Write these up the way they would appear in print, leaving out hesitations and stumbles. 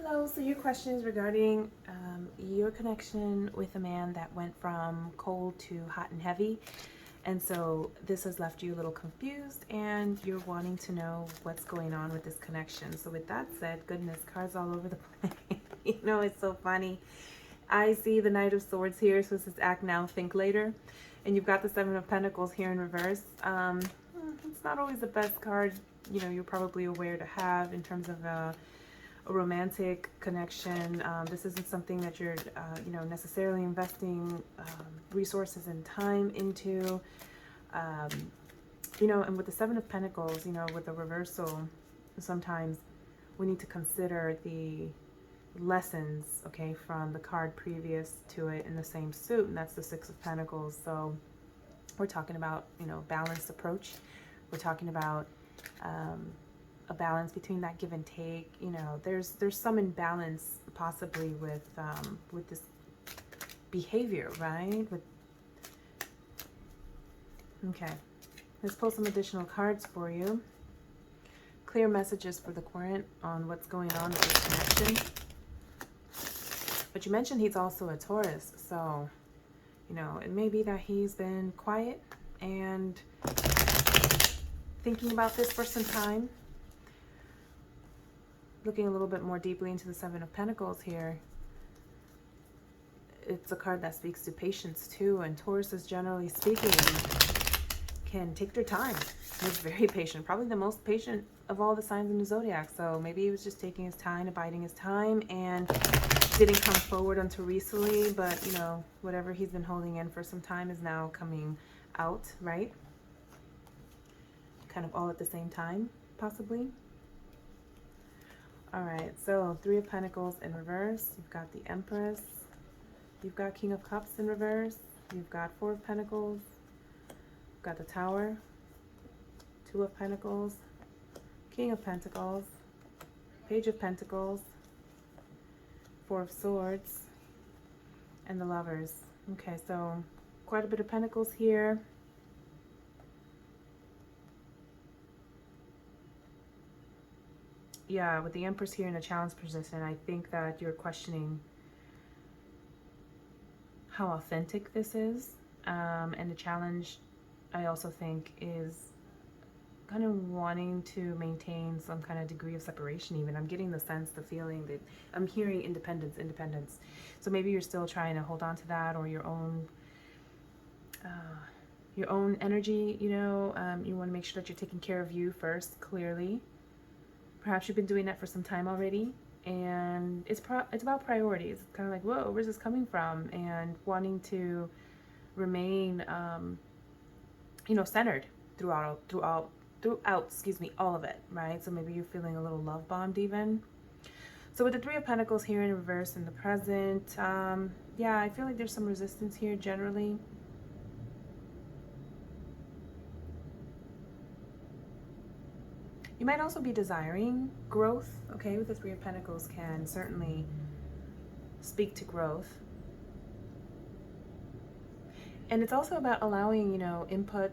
Hello, so your question is regarding your connection with a man that went from cold to hot and heavy. And so this has left you a little confused and you're wanting to know what's going on with this connection. So with that said, goodness, cards all over the place. It's so funny. I see the Knight of Swords here, so this is act now, think later. And you've got the Seven of Pentacles here in reverse. It's not always the best card, you're probably aware to have in terms of a romantic connection. This isn't something that you're, necessarily investing resources and time into. And with the Seven of Pentacles, with the reversal, sometimes we need to consider the lessons, okay, from the card previous to it in the same suit, and that's the Six of Pentacles. So we're talking about, balanced approach. We're talking about a balance between that give and take. There's some imbalance possibly with this behavior, right? Okay, let's pull some additional cards for you. Clear messages for the current on what's going on with this connection. But you mentioned he's also a Taurus, so it may be that he's been quiet and thinking about this for some time. Looking a little bit more deeply into the Seven of Pentacles here, it's a card that speaks to patience too, and Tauruses, generally speaking, can take their time. He's very patient, probably the most patient of all the signs in the zodiac. So maybe he was just taking his time, abiding his time, and didn't come forward until recently, but whatever he's been holding in for some time is now coming out, right? Kind of all at the same time, possibly. All right, so Three of Pentacles in reverse. You've got the Empress. You've got King of Cups in reverse. You've got Four of Pentacles. You've got the Tower. Two of Pentacles. King of Pentacles. Page of Pentacles. Four of Swords. And the Lovers. Okay, so quite a bit of Pentacles here. Yeah, with the Empress here in a challenge position, I think that you're questioning how authentic this is. And the challenge, I also think, is kind of wanting to maintain some kind of degree of separation even. I'm getting the sense, the feeling that I'm hearing independence. So maybe you're still trying to hold on to that, or your own energy, you want to make sure that you're taking care of you first, clearly. Perhaps you've been doing that for some time already, and it's about priorities. It's kind of like, whoa, where's this coming from? And wanting to remain, centered throughout, all of it, right? So maybe you're feeling a little love bombed even. So with the Three of Pentacles here in reverse in the present, yeah, I feel like there's some resistance here generally. You might also be desiring growth, okay? With the Three of Pentacles can certainly speak to growth. And it's also about allowing, input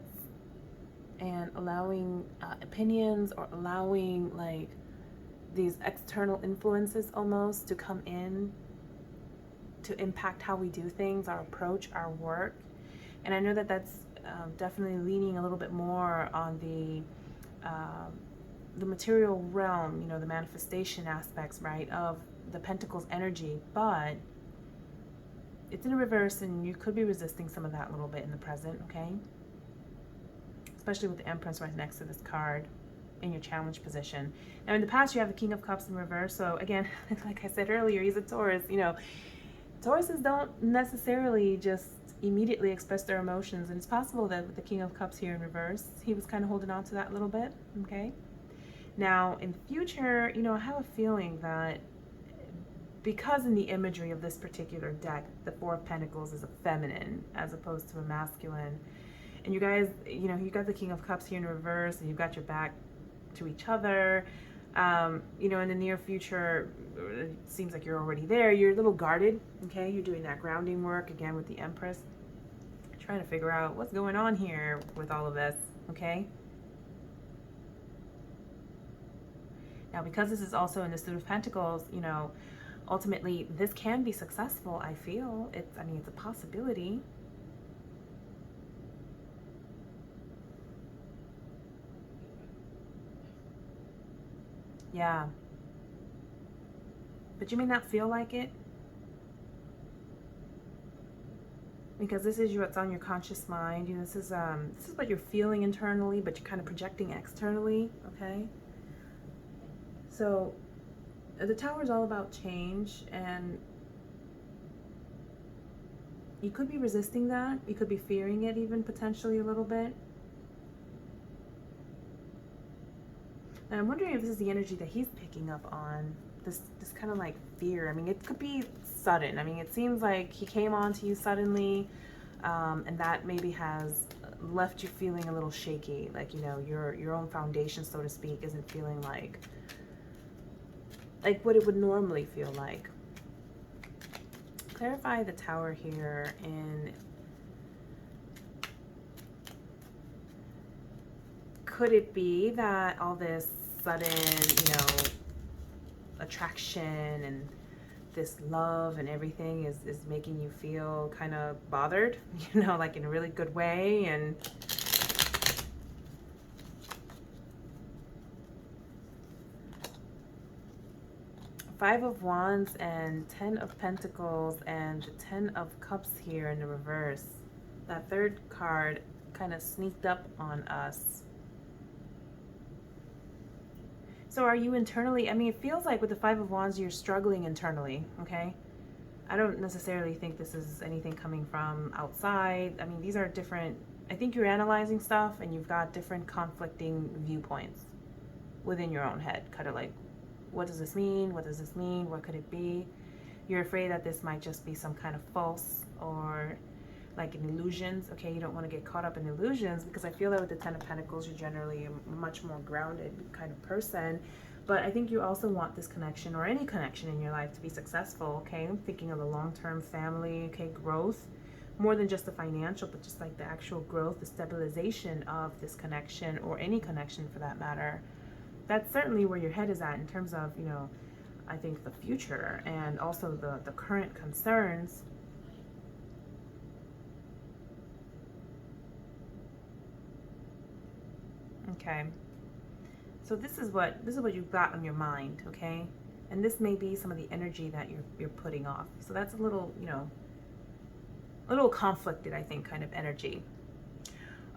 and allowing opinions, or allowing like these external influences almost to come in to impact how we do things, our approach, our work. And I know that that's definitely leaning a little bit more on the material realm, the manifestation aspects, right, of the Pentacles energy, but it's in reverse and you could be resisting some of that a little bit in the present, okay? Especially with the Empress right next to this card in your challenge position. Now in the past you have the King of Cups in reverse, so again, like I said earlier, he's a Taurus. Tauruses don't necessarily just immediately express their emotions, and it's possible that with the King of Cups here in reverse, he was kind of holding on to that a little bit, okay? Now, in the future, I have a feeling that because in the imagery of this particular deck, the Four of Pentacles is a feminine as opposed to a masculine. And you guys, you got the King of Cups here in reverse, and you've got your back to each other. In the near future, it seems like you're already there. You're a little guarded, okay? You're doing that grounding work, again, with the Empress. Trying to figure out what's going on here with all of this, okay? Now, because this is also in the Suit of Pentacles, you know, ultimately this can be successful, I feel. I mean, it's a possibility. Yeah. But you may not feel like it, because this is what's on your conscious mind. You know, this is what you're feeling internally, but you're kind of projecting externally, okay? So the Tower is all about change, and you could be resisting that. You could be fearing it even potentially a little bit. And I'm wondering if this is the energy that he's picking up on, this kind of like fear. I mean, it could be sudden. I mean, it seems like he came on to you suddenly, and that maybe has left you feeling a little shaky, like, you know, your own foundation, so to speak, isn't feeling like what it would normally feel like. Clarify the Tower here. And could it be that all this sudden, you know, attraction and this love and everything is making you feel kind of bothered, you know, like in a really good way? And Five of Wands and 10 of Pentacles and the 10 of Cups here in the reverse. That third card kind of sneaked up on us. So are you internally, I mean, it feels like with the Five of Wands, you're struggling internally, okay? I don't necessarily think this is anything coming from outside. I mean, these are different, I think you're analyzing stuff and you've got different conflicting viewpoints within your own head, kind of like, what does this mean? What does this mean? What could it be? You're afraid that this might just be some kind of false or like an illusions, okay? You don't want to get caught up in illusions, because I feel that with the Ten of Pentacles, you're generally a much more grounded kind of person. But I think you also want this connection, or any connection in your life, to be successful, okay? I'm thinking of the long-term family, okay, growth, more than just the financial, but just like the actual growth, the stabilization of this connection, or any connection for that matter. That's certainly where your head is at in terms of, you know, I think the future and also the current concerns. Okay. So this is what you've got on your mind, okay? And this may be some of the energy that you're putting off. So that's a little, you know, a little conflicted, I think, kind of energy.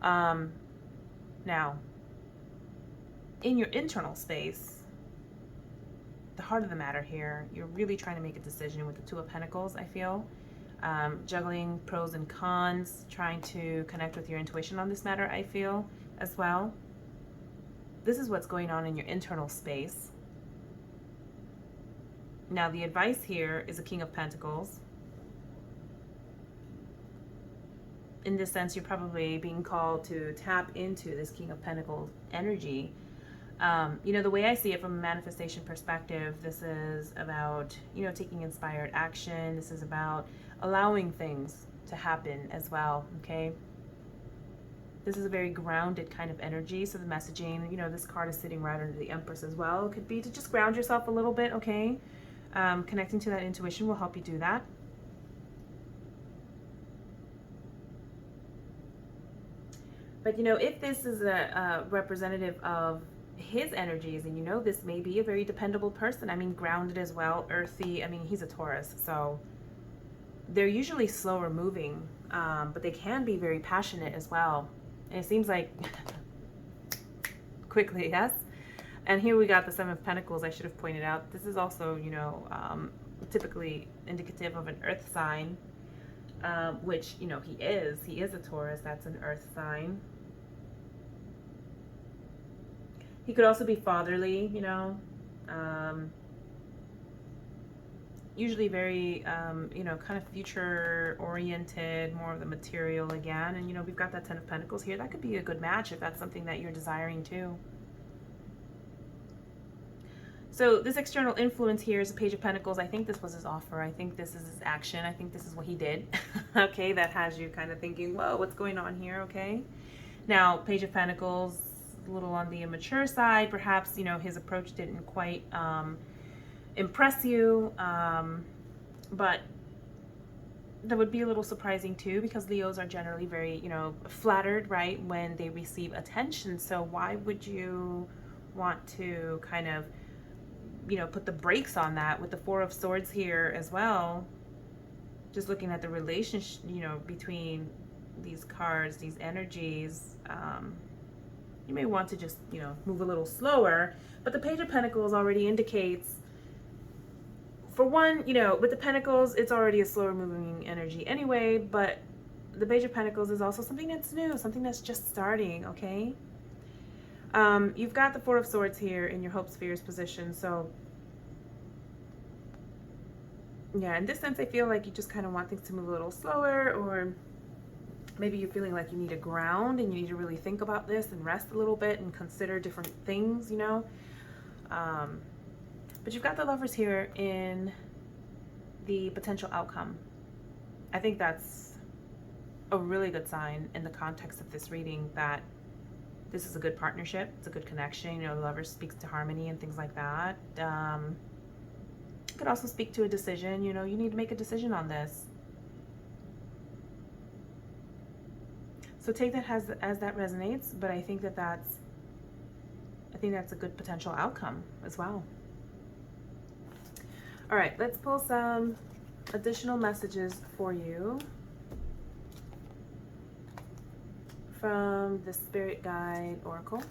Now, in your internal space, the heart of the matter here, you're really trying to make a decision with the Two of Pentacles, I feel. Juggling pros and cons, trying to connect with your intuition on this matter, I feel, as well. This is what's going on in your internal space. Now, the advice here is a King of Pentacles. In this sense, you're probably being called to tap into this King of Pentacles energy. You know, the way I see it from a manifestation perspective, this is about, you know, taking inspired action. This is about allowing things to happen as well, okay? This is a very grounded kind of energy. So the messaging, you know, this card is sitting right under the Empress as well. It could be to just ground yourself a little bit, okay? Connecting to that intuition will help you do that. But, you know, if this is a representative of his energies, and you know, this may be a very dependable person. I mean, grounded as well, earthy. I mean, he's a Taurus, so they're usually slower moving, but they can be very passionate as well. And it seems like quickly, yes. And here we got the Seven of Pentacles. I should have pointed out, this is also, you know, typically indicative of an earth sign, which, you know, he is a Taurus. That's an earth sign. He could also be fatherly, you know, usually very, you know, kind of future oriented, more of the material again. And, you know, we've got that Ten of Pentacles here. That could be a good match if that's something that you're desiring too. So this external influence here is a Page of Pentacles. I think this was his offer. I think this is his action. I think this is what he did. Okay, that has you kind of thinking, whoa, what's going on here? Okay. Now, Page of Pentacles, a little on the immature side. Perhaps, you know, his approach didn't quite impress you, but that would be a little surprising too, because Leos are generally very, you know, flattered, right, when they receive attention. So why would you want to kind of, you know, put the brakes on that with the Four of Swords here as well? Just looking at the relationship, you know, between these cards, these energies, you may want to just, you know, move a little slower. But the Page of Pentacles already indicates, for one, you know, with the Pentacles, it's already a slower moving energy anyway, but the Page of Pentacles is also something that's new, something that's just starting, okay? You've got the Four of Swords here in your Hope Spheres position, so yeah, in this sense, I feel like you just kind of want things to move a little slower, or maybe you're feeling like you need a ground and you need to really think about this and rest a little bit and consider different things, you know? But you've got the Lovers here in the potential outcome. I think that's a really good sign in the context of this reading, that this is a good partnership, it's a good connection. You know, the Lovers speaks to harmony and things like that. It could also speak to a decision. You know, you need to make a decision on this. So take that as that resonates, but I think that's a good potential outcome as well. All right, let's pull some additional messages for you from the Spirit Guide Oracle.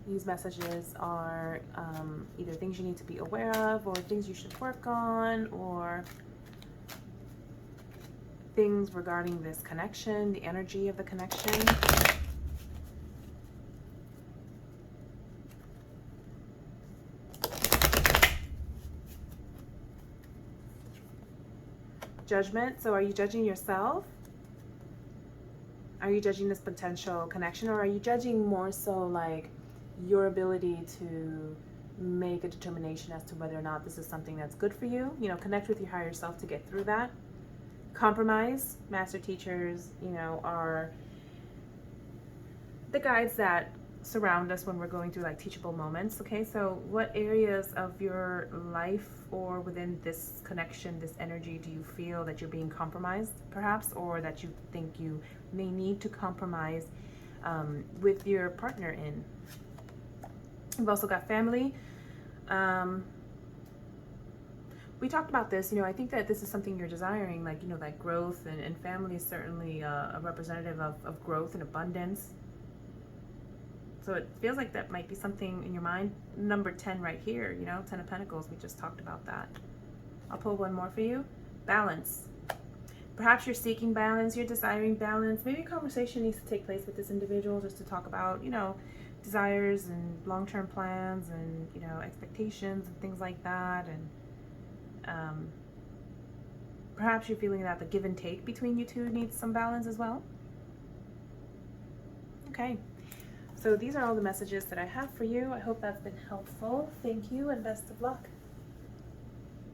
These messages are either things you need to be aware of, or things you should work on, or things regarding this connection, the energy of the connection. Judgment. So are you judging yourself? Are you judging this potential connection, or are you judging more so like your ability to make a determination as to whether or not this is something that's good for you? You know, connect with your higher self to get through that. Compromise. Master teachers, you know, are the guides that surround us when we're going through like teachable moments. Okay, so what areas of your life or within this connection, this energy, do you feel that you're being compromised perhaps, or that you think you may need to compromise with your partner in? We've also got family. We talked about this, you know, I think that this is something you're desiring, like, you know, that growth, and family is certainly a representative of growth and abundance. So it feels like that might be something in your mind. Number 10 right here, you know, 10 of Pentacles, we just talked about that. I'll pull one more for you. Balance. Perhaps you're seeking balance, you're desiring balance. Maybe a conversation needs to take place with this individual just to talk about, you know, desires and long-term plans and, you know, expectations and things like that. And perhaps you're feeling that the give and take between you two needs some balance as well. Okay. So these are all the messages that I have for you. I hope that's been helpful. Thank you and best of luck.